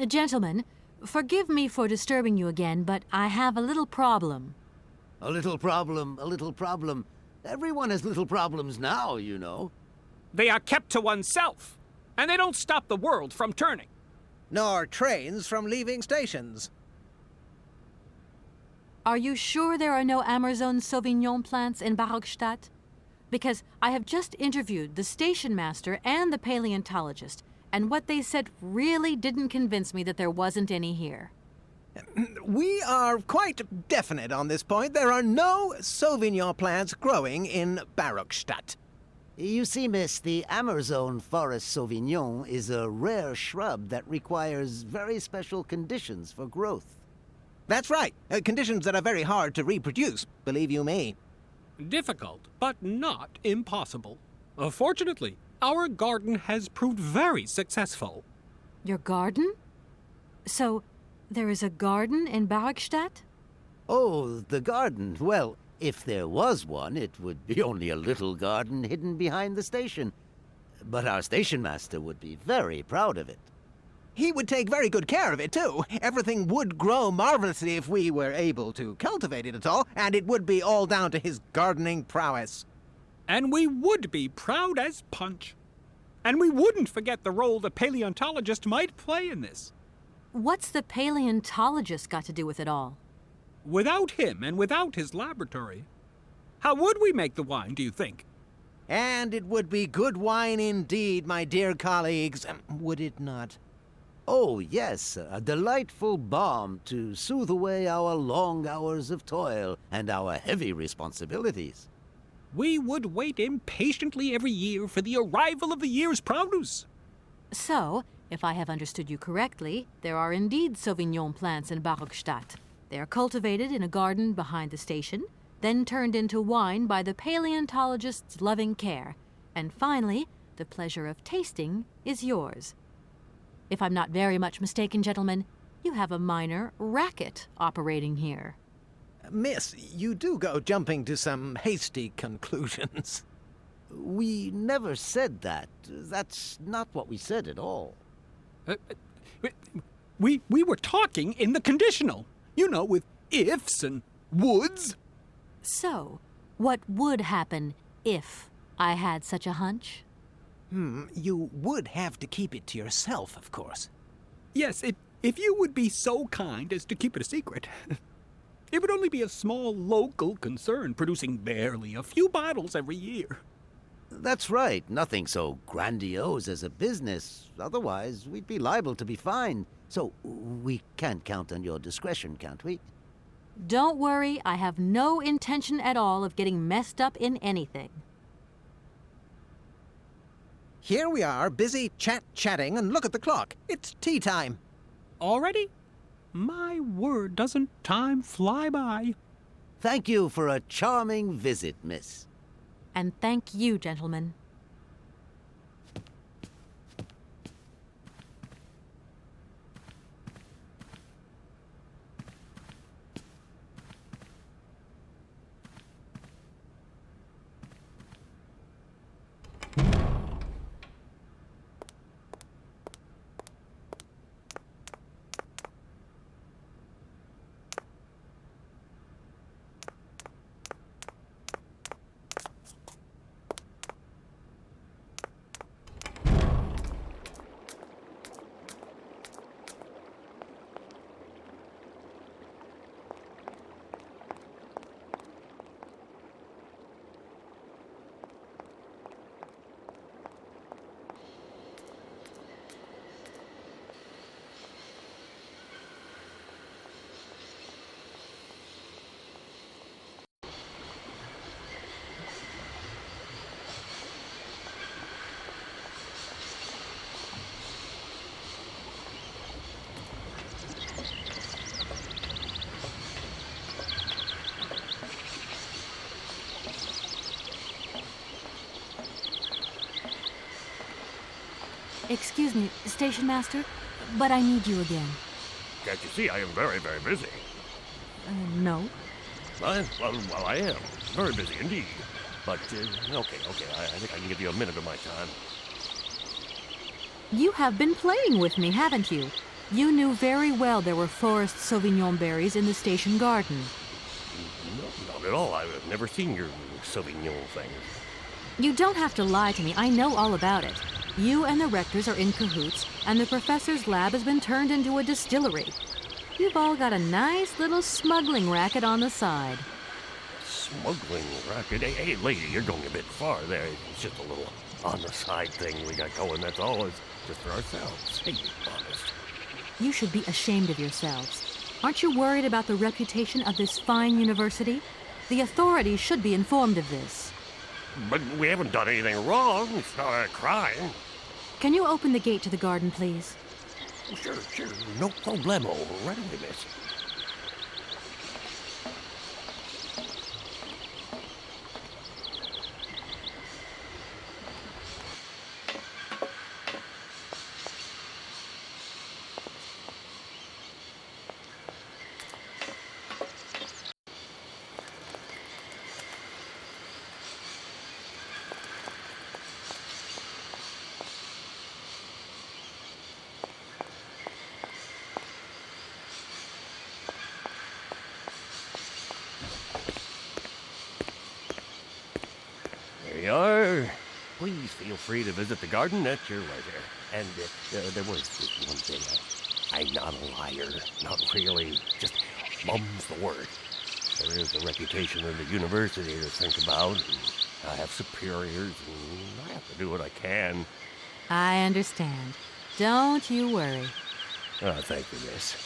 Gentlemen, forgive me for disturbing you again, but I have a little problem. A little problem, a little problem. Everyone has little problems now, you know. They are kept to oneself, and they don't stop the world from turning. Nor trains from leaving stations. Are you sure there are no Amazon Sauvignon plants in Barokstadt? Because I have just interviewed the station master and the paleontologist, and what they said really didn't convince me that there wasn't any here. We are quite definite on this point. There are no Sauvignon plants growing in Barokstadt. You see, miss, the Amazon Forest Sauvignon is a rare shrub that requires very special conditions for growth. That's right. Conditions that are very hard to reproduce, believe you me. Difficult, but not impossible. Fortunately, our garden has proved very successful. Your garden? So, there is a garden in Barokstadt? Oh, the garden. Well, if there was one, it would be only a little garden hidden behind the station. But our station master would be very proud of it. He would take very good care of it, too. Everything would grow marvelously if we were able to cultivate it at all, and it would be all down to his gardening prowess. And we would be proud as punch. And we wouldn't forget the role the paleontologist might play in this. What's the paleontologist got to do with it all? Without him and without his laboratory, how would we make the wine, do you think? And it would be good wine indeed, my dear colleagues, would it not? Oh, yes, a delightful balm to soothe away our long hours of toil and our heavy responsibilities. We would wait impatiently every year for the arrival of the year's produce. So, if I have understood you correctly, there are indeed Sauvignon plants in Barokstadt. They are cultivated in a garden behind the station, then turned into wine by the paleontologist's loving care, and finally, the pleasure of tasting is yours. If I'm not very much mistaken, gentlemen, you have a minor racket operating here. Miss, you do go jumping to some hasty conclusions. We never said that. That's not what we said at all. We were talking in the conditional, you know, with ifs and woulds. So, what would happen if I had such a hunch? You would have to keep it to yourself, of course. Yes, if you would be so kind as to keep it a secret. It would only be a small local concern, producing barely a few bottles every year. That's right. Nothing so grandiose as a business. Otherwise, we'd be liable to be fined. So we can't count on your discretion, can't we? Don't worry, I have no intention at all of getting messed up in anything. Here we are, busy chatting, and look at the clock. It's tea time. Already? My word, doesn't time fly by? Thank you for a charming visit, miss. And thank you, gentlemen. Excuse me, Station Master, but I need you again. Can't you see I am very, very busy? No. Well, I am. Very busy indeed. But, okay, I think I can give you a minute of my time. You have been playing with me, haven't you? You knew very well there were forest Sauvignon berries in the station garden. No, not at all. I've never seen your Sauvignon thing. You don't have to lie to me. I know all about it. You and the rectors are in cahoots, and the professor's lab has been turned into a distillery. You've all got a nice little smuggling racket on the side. Smuggling racket? Hey, lady, you're going a bit far there. It's just a little on-the-side thing we got going, that's all. It's just for ourselves. Hey, honest. You should be ashamed of yourselves. Aren't you worried about the reputation of this fine university? The authorities should be informed of this. But we haven't done anything wrong. It's not a crime. Can you open the gate to the garden, please? Sure. No problemo. Right away, miss. There you are. Please feel free to visit the garden at your leisure. And there was just one thing. I'm not a liar. Not really. Just mum's the word. There is a reputation in the university to think about. And I have superiors, and I have to do what I can. I understand. Don't you worry. Oh, thank you, miss.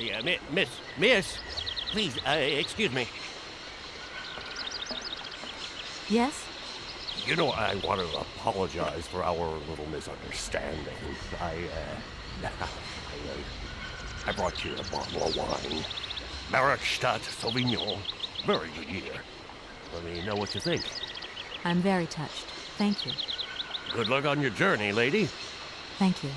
Yeah, miss, please, excuse me. Yes? You know, I want to apologize for our little misunderstanding. I brought you a bottle of wine. Microïds Sauvignon. Very good year. Let me know what you think. I'm very touched. Thank you. Good luck on your journey, lady. Thank you.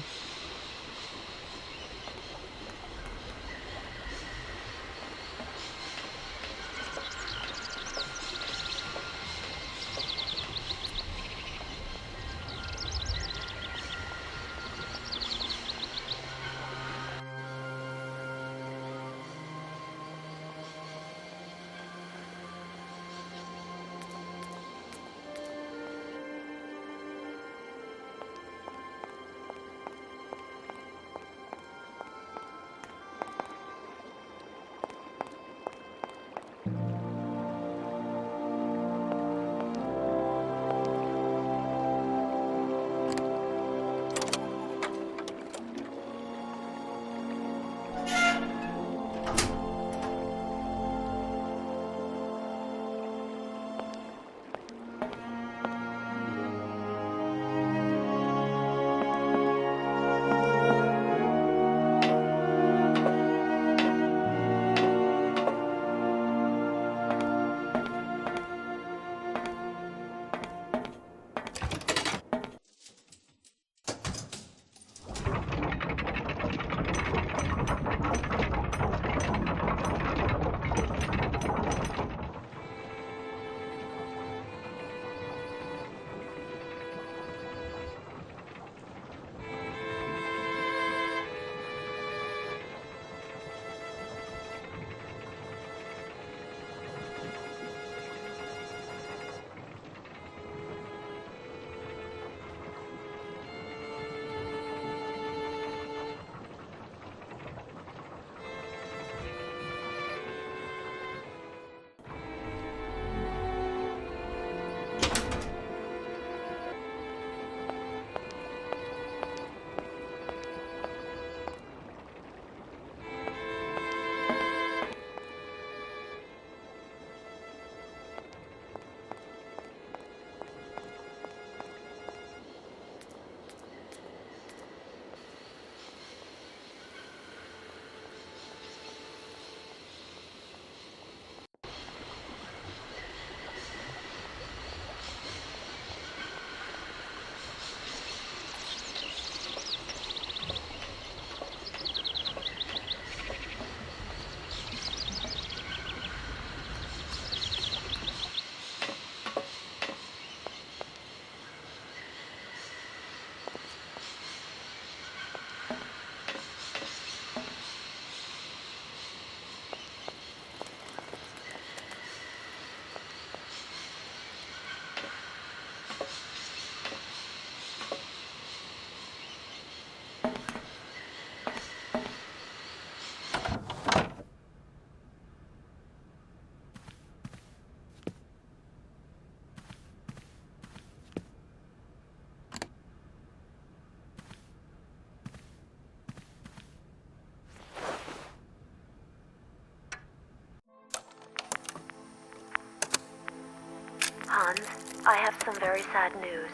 Hans, I have some very sad news.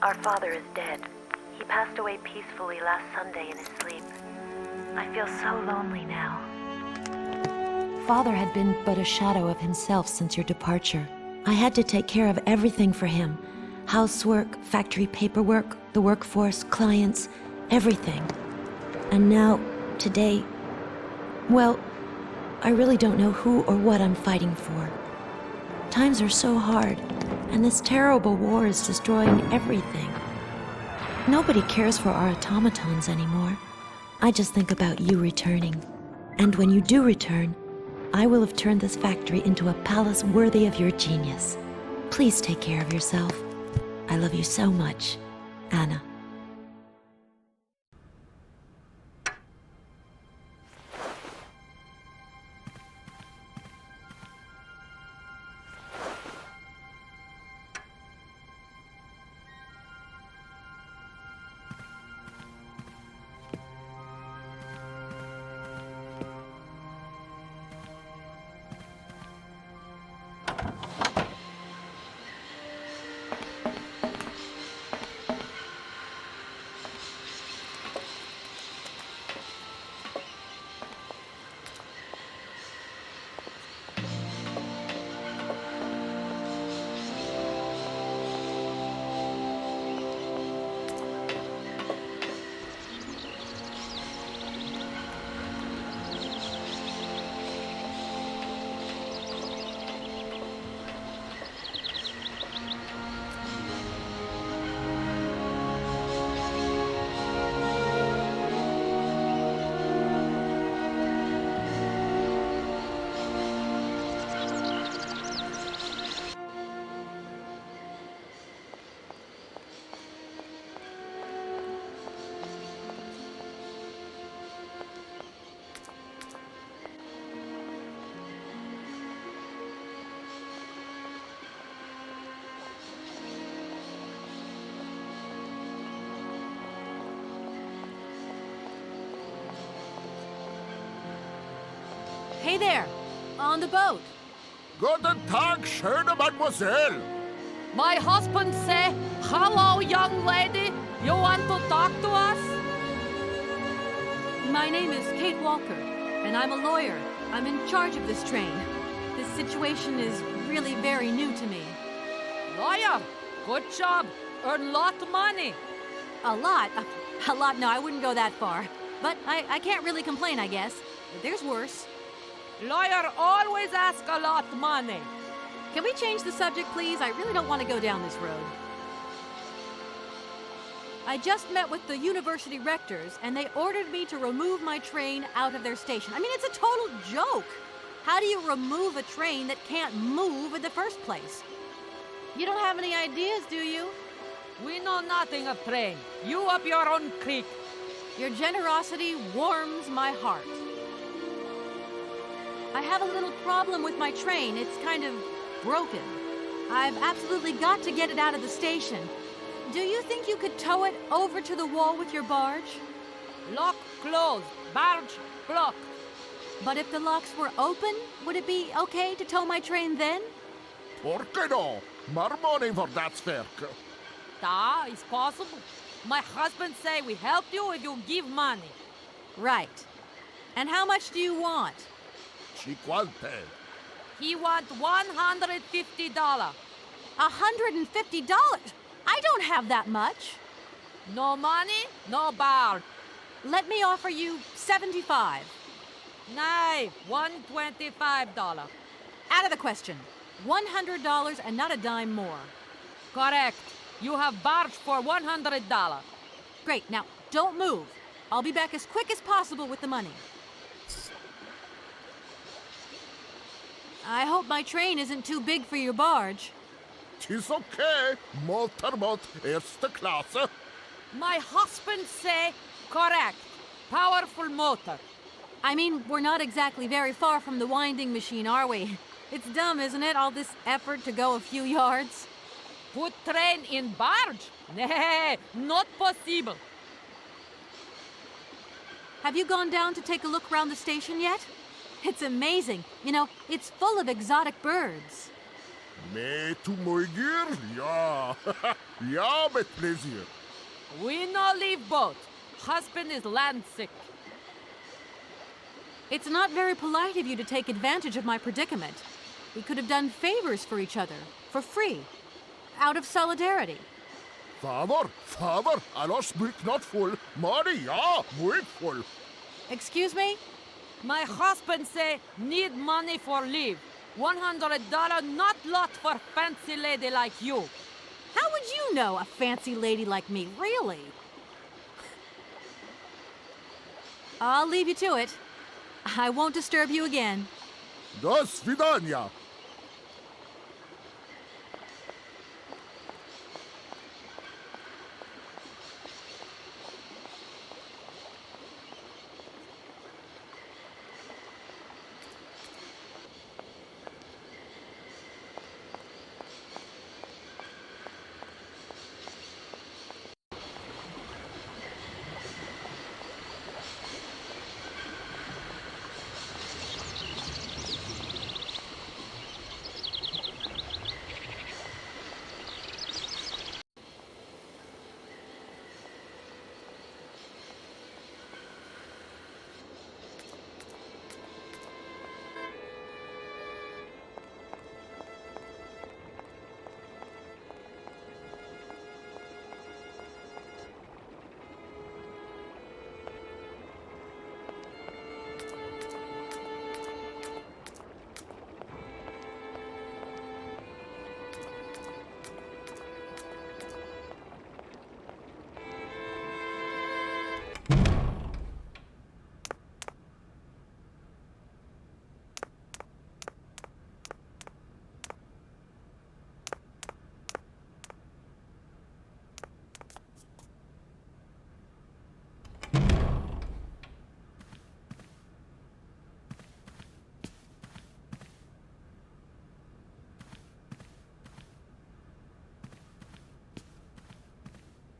Our father is dead. He passed away peacefully last Sunday in his sleep. I feel so lonely now. Father had been but a shadow of himself since your departure. I had to take care of everything for him. Housework, factory paperwork, the workforce, clients, everything. And now, today, well, I really don't know who or what I'm fighting for. Times are so hard, and this terrible war is destroying everything. Nobody cares for our automatons anymore. I just think about you returning. And when you do return, I will have turned this factory into a palace worthy of your genius. Please take care of yourself. I love you so much, Anna. Hey there, on the boat. Guten Tag, schöne Mademoiselle. My husband say, "Hello, young lady. You want to talk to us?" My name is Kate Walker, and I'm a lawyer. I'm in charge of this train. This situation is really very new to me. Lawyer, good job. Earn lot of money. A lot? A lot? No, I wouldn't go that far. But I can't really complain, I guess. There's worse. Lawyer always ask a lot of money. Can we change the subject, please? I really don't want to go down this road. I just met with the university rectors, and they ordered me to remove my train out of their station. I mean, it's a total joke. How do you remove a train that can't move in the first place? You don't have any ideas, do you? We know nothing of train. You up your own creek. Your generosity warms my heart. I have a little problem with my train. It's kind of broken. I've absolutely got to get it out of the station. Do you think you could tow it over to the wall with your barge? Lock closed. Barge blocked. But if the locks were open, would it be okay to tow my train then? Porke no? More money for that work. Da, it's possible. My husband say we help you if you give money. Right. And how much do you want? Cinquante. He want $150. $150? I don't have that much. No money, no barge. Let me offer you $75. Nay, $125. Out of the question. $100 and not a dime more. Correct. You have barge for $100. Great. Now, don't move. I'll be back as quick as possible with the money. I hope my train isn't too big for your barge. Tis okay. Motorboat, erste Klasse. My husband say correct. Powerful motor. I mean, we're not exactly very far from the winding machine, are we? It's dumb, isn't it, all this effort to go a few yards? Put train in barge? Nay, not possible. Have you gone down to take a look around the station yet? It's amazing. You know, it's full of exotic birds. Me to my gear? Ja. Ja, mit pleasure. We no leave boat. Husband is land sick. It's not very polite of you to take advantage of my predicament. We could have done favors for each other, for free, out of solidarity. Father, Allah speak not full. Money, ja, muy full. Excuse me? My husband say need money for leave. $100 not lot for fancy lady like you. How would you know a fancy lady like me, really? I'll leave you to it. I won't disturb you again. До свидания.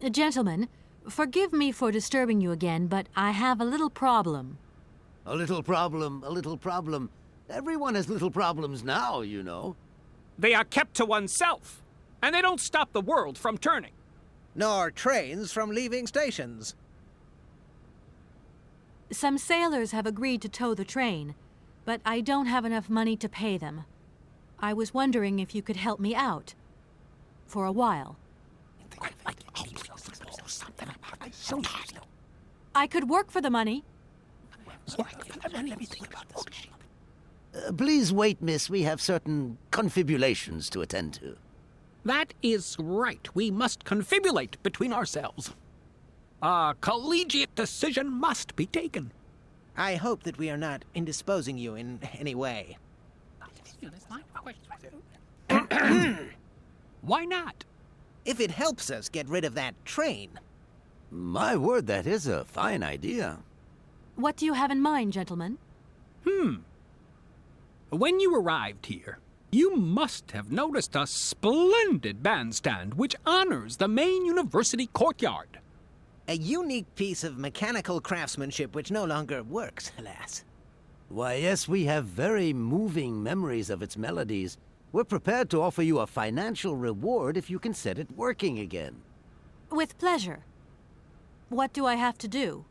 Gentlemen, forgive me for disturbing you again, but I have a little problem. A little problem, a little problem. Everyone has little problems now, you know. They are kept to oneself, and they don't stop the world from turning. Nor trains from leaving stations. Some sailors have agreed to tow the train, but I don't have enough money to pay them. I was wondering if you could help me out. For a while. I could work for the money. Please wait, miss. We have certain confibulations to attend to. That is right. We must confibulate between ourselves. A collegiate decision must be taken. I hope that we are not indisposing you in any way. Why not? If it helps us get rid of that train. My word, that is a fine idea. What do you have in mind, gentlemen? When you arrived here, you must have noticed a splendid bandstand which honors the main university courtyard. A unique piece of mechanical craftsmanship which no longer works, alas. Why, yes, we have very moving memories of its melodies. We're prepared to offer you a financial reward if you can set it working again. With pleasure. What do I have to do?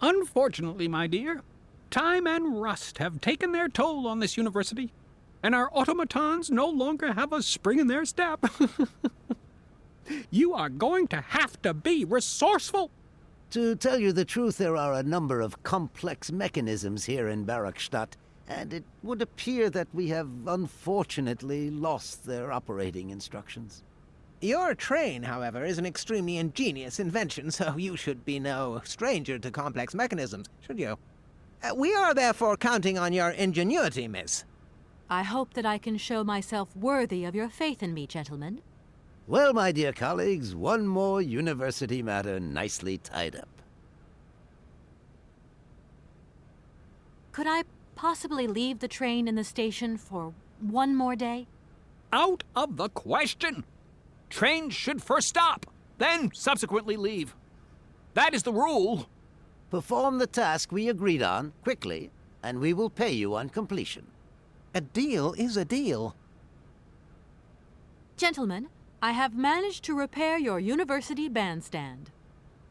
Unfortunately, my dear, time and rust have taken their toll on this university, and our automatons no longer have a spring in their step. You are going to have to be resourceful. To tell you the truth, there are a number of complex mechanisms here in Barokstadt, and it would appear that we have unfortunately lost their operating instructions. Your train, however, is an extremely ingenious invention, so you should be no stranger to complex mechanisms, should you? We are therefore counting on your ingenuity, miss. I hope that I can show myself worthy of your faith in me, gentlemen. Well, my dear colleagues, one more university matter nicely tied up. Could I possibly leave the train in the station for one more day? Out of the question. Trains should first stop, then subsequently leave. That is the rule. Perform the task we agreed on, quickly, and we will pay you on completion. A deal is a deal. Gentlemen, I have managed to repair your university bandstand.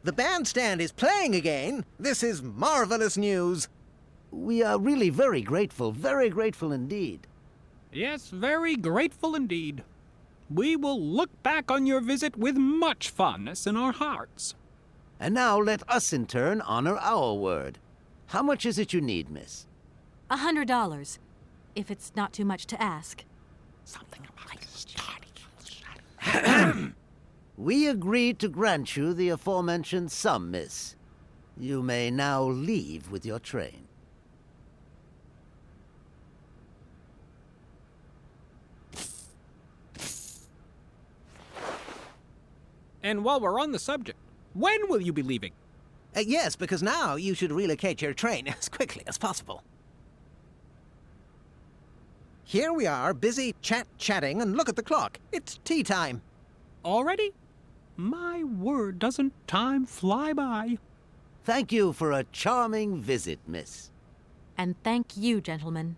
The bandstand is playing again. This is marvelous news. We are really very grateful indeed. Yes, very grateful indeed. We will look back on your visit with much fondness in our hearts. And now let us in turn honor our word. How much is it you need, miss? $100, if it's not too much to ask. We agreed to grant you the aforementioned sum, miss. You may now leave with your train. And while we're on the subject, when will you be leaving? Yes, because now you should relocate your train as quickly as possible. Here we are, busy chatting, and look at the clock. It's tea time. Already? My word, doesn't time fly by? Thank you for a charming visit, miss. And thank you, gentlemen.